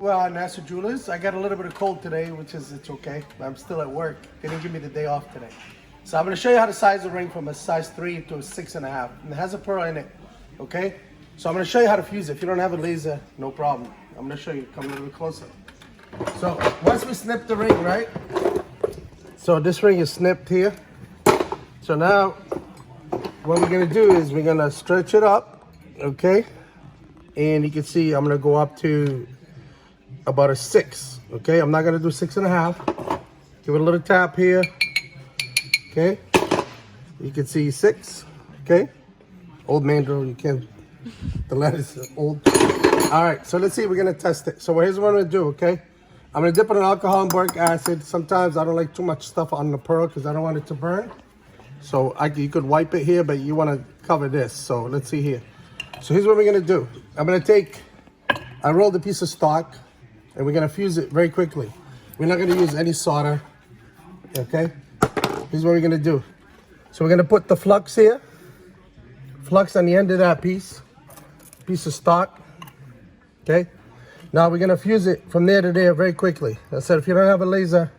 Well, Nassau Jewelers, I got a little bit of cold today, which is, it's okay. I'm still at work. They didn't give me the day off today. So I'm gonna show you how to size a ring from a size 3 to a 6.5. And it has a pearl in it, okay? So I'm gonna show you how to fuse it. If you don't have a laser, no problem. I'm gonna show you, come a little bit closer. So once we snip the ring, right? So this ring is snipped here. So now, what we're gonna do is we're gonna stretch it up, okay? And you can see I'm gonna go up to about a 6, okay? I'm not gonna do 6.5. Give it a little tap here, okay? You can see 6, okay? Old man drill, you can't, the letters are old. All right, so let's see, we're gonna test it. So here's what I'm gonna do, okay? I'm gonna dip it in alcohol and boric acid. Sometimes I don't like too much stuff on the pearl because I don't want it to burn. So you could wipe it here, but you wanna cover this. So let's see here. So here's what we're gonna do. I rolled a piece of stock, and we're gonna fuse it very quickly. We're not gonna use any solder, okay? Here's what we're gonna do. So we're gonna put the flux here, flux on the end of that piece of stock, okay? Now we're gonna fuse it from there to there very quickly. I said, if you don't have a laser,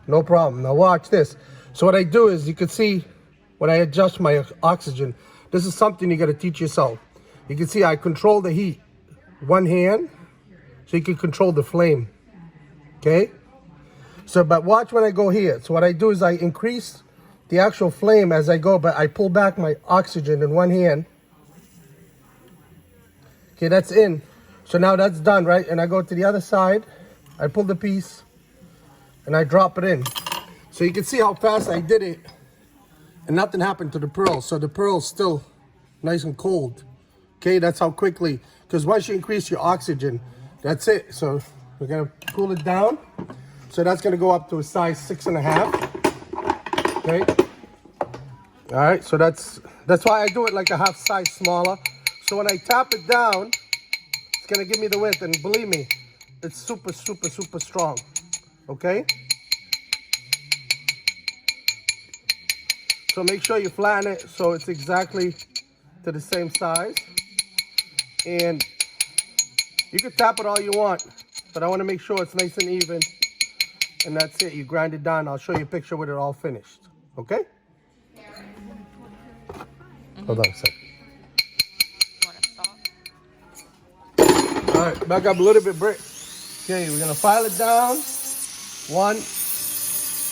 no problem. Now watch this. So what I do is, you can see when I adjust my oxygen, this is something you gotta teach yourself. You can see I control the heat, one hand, so you can control the flame, okay? So, but watch when I go here. So what I do is I increase the actual flame as I go, but I pull back my oxygen in one hand. Okay, that's in. So now that's done, right? And I go to the other side, I pull the piece, and I drop it in. So you can see how fast I did it, and nothing happened to the pearl. So the pearl's still nice and cold. Okay, that's how quickly, because once you increase your oxygen, that's it. So we're gonna cool it down. So that's gonna go up to a size 6.5. Okay. All right, so that's why I do it like a half size smaller. So when I tap it down, it's gonna give me the width, and believe me, it's super, super, super strong. Okay. So make sure you flatten it so it's exactly to the same size. And you can tap it all you want, but I want to make sure it's nice and even. And that's it. You grind it down. I'll show you a picture with it all finished. Okay? Hold on a second. All right, back up a little bit, Britt. Okay, we're going to file it down. 1,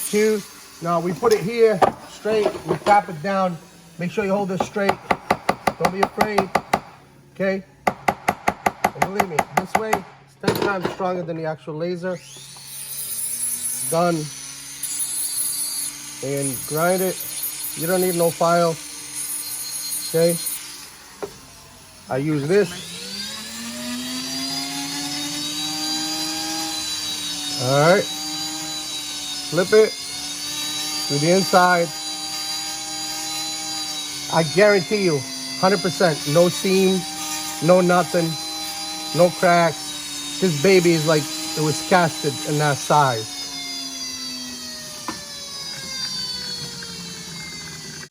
2. Now we put it here straight. We tap it down. Make sure you hold it straight. Don't be afraid. Okay? And believe me, this way, it's 10 times stronger than the actual laser. Done. And grind it. You don't need no file. Okay? I use this. Alright. Flip it to the inside. I guarantee you, 100%, no seam, no nothing. No cracks. This baby is like it was casted in that size.